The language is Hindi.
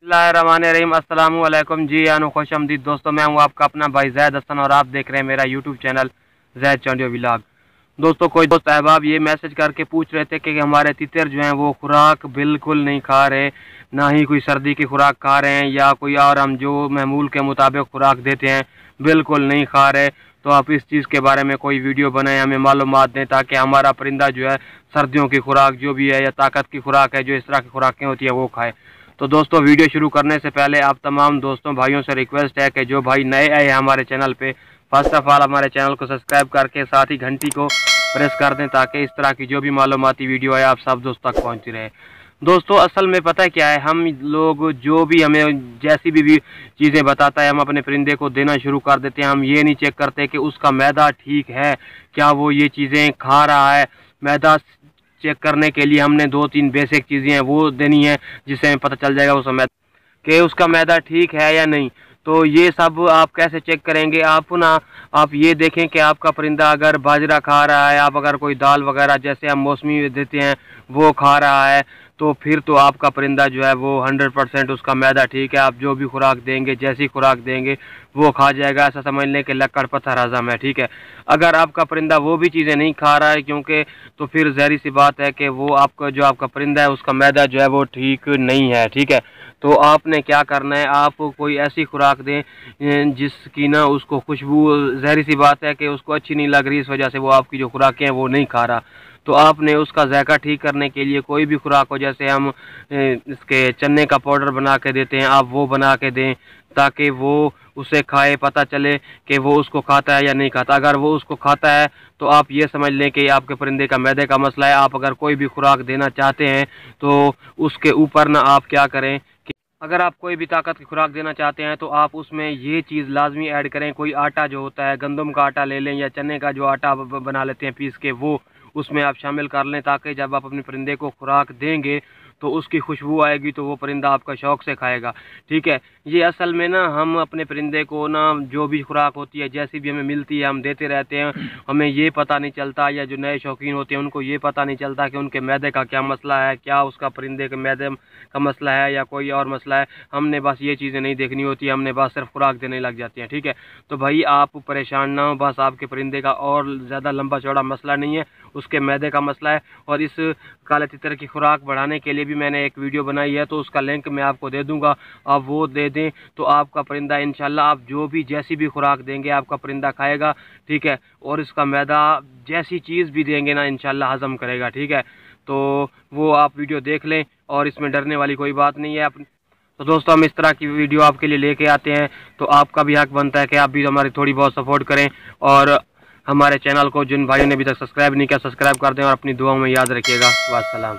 बिस्मिल्लाहिर्रहमानिर्रहीम। अस्सलामु अलैकुम जी यानो खुशआमदीद दोस्तों, मैं हूँ आपका अपना भाई जैद हसन और आप देख रहे हैं मेरा यूट्यूब चैनल जैद चौंडियो व्लॉग। दोस्तों, कोई दोस्त अहबाब ये मैसेज करके पूछ रहे थे कि हमारे तितर जो हैं वो खुराक बिल्कुल नहीं खा रहे, ना ही कोई सर्दी की खुराक खा रहे हैं या कोई और हम जो महमूल के मुताबिक खुराक देते हैं बिल्कुल नहीं खा रहे। तो आप इस चीज़ के बारे में कोई वीडियो बनाएं, हमें मालूमात दें ताकि हमारा परिंदा जो है सर्दियों की खुराक जो भी है या ताकत की खुराक है, जो इस तरह की खुराकें होती है वो खाए। तो दोस्तों, वीडियो शुरू करने से पहले आप तमाम दोस्तों भाइयों से रिक्वेस्ट है कि जो भाई नए आए हैं हमारे चैनल पे, फर्स्ट ऑफ ऑल हमारे चैनल को सब्सक्राइब करके साथ ही घंटी को प्रेस कर दें ताकि इस तरह की जो भी मालूमाती वीडियो है आप सब दोस्त तक पहुंचती रहे। दोस्तों, असल में पता है क्या है, हम लोग जो भी हमें जैसी भी चीज़ें बताता है हम अपने परिंदे को देना शुरू कर देते हैं। हम ये नहीं चेक करते कि उसका मैदा ठीक है, क्या वो ये चीज़ें खा रहा है। मैदा चेक करने के लिए हमने 2-3 बेसिक चीज़ें हैं वो देनी है जिससे हमें पता चल जाएगा उसका मैदा ठीक है या नहीं। तो ये सब आप कैसे चेक करेंगे? आप ये देखें कि आपका परिंदा अगर बाजरा खा रहा है, आप अगर कोई दाल वगैरह जैसे हम मौसमी देते हैं वो खा रहा है, तो फिर तो आपका परिंदा जो है वो 100% उसका मैदा ठीक है। आप जो भी खुराक देंगे, जैसी खुराक देंगे वो खा जाएगा, ऐसा समझ लें कि लक्कड़ पत्थर हज़म है, ठीक है। अगर आपका परिंदा वो भी चीज़ें नहीं खा रहा है क्योंकि, तो फिर ज़ाहिर सी बात है कि वो आपका परिंदा है उसका मैदा जो है वो ठीक नहीं है, ठीक है। तो आपने क्या करना है, आप कोई ऐसी खुराक दें जिसकी ना उसको खुशबू, ज़ाहिर सी बात है कि उसको अच्छी नहीं लग रही, इस वजह से वो आपकी जो खुराकें हैं वो नहीं खा रहा। तो आपने उसका जायका ठीक करने के लिए कोई भी खुराक हो, जैसे हम इसके चने का पाउडर बना के देते हैं, आप वो बना के दें ताकि वो उसे खाए, पता चले कि वो उसको खाता है या नहीं खाता। अगर वो उसको खाता है तो आप ये समझ लें कि आपके परिंदे का मैदे का मसला है। आप अगर कोई भी खुराक देना चाहते हैं तो उसके ऊपर ना आप क्या करें कि अगर आप कोई भी ताकत की खुराक देना चाहते हैं तो आप उसमें ये चीज़ लाजमी ऐड करें। कोई आटा जो होता है, गंदम का आटा ले लें या चने का जो आटा बना लेते हैं पीस के, वो उसमें आप शामिल कर लें ताकि जब आप अपने परिंदे को खुराक देंगे तो उसकी खुशबू आएगी तो वो परिंदा आपका शौक़ से खाएगा, ठीक है। ये असल में ना हम अपने परिंदे को ना जो भी खुराक होती है जैसी भी हमें मिलती है हम देते रहते हैं। हमें ये पता नहीं चलता, या जो नए शौकीन होते हैं उनको ये पता नहीं चलता कि उनके मैदे का क्या मसला है, क्या उसका परिंदे के मैदे का मसला है या कोई और मसला है। हमने बस ये चीज़ें नहीं देखनी होती, हमने बस सिर्फ खुराक देने लग जाते हैं, ठीक है। तो भाई आप परेशान ना हो, बस आपके परिंदे का और ज़्यादा लंबा चौड़ा मसला नहीं है, उसके मैदे का मसला है। और इस काले तितर की खुराक बढ़ाने के लिए भी मैंने एक वीडियो बनाई है, तो उसका लिंक मैं आपको दे दूंगा, आप वो दे दें तो आपका परिंदा इंशाल्लाह आप जो भी जैसी भी खुराक देंगे आपका परिंदा खाएगा, ठीक है। और इसका मैदा जैसी चीज़ भी देंगे ना इंशाल्लाह हज़म करेगा, ठीक है। तो वो आप वीडियो देख लें और इसमें डरने वाली कोई बात नहीं है। तो दोस्तों, हम इस तरह की वीडियो आपके लिए लेके आते हैं, तो आपका भी हक बनता है कि आप भी हमारी थोड़ी बहुत सपोर्ट करें और हमारे चैनल को जिन भाइयों ने अभी तक सब्सक्राइब नहीं किया सब्सक्राइब कर दें और अपनी दुआओं में याद रखिएगा। वास्सलाम।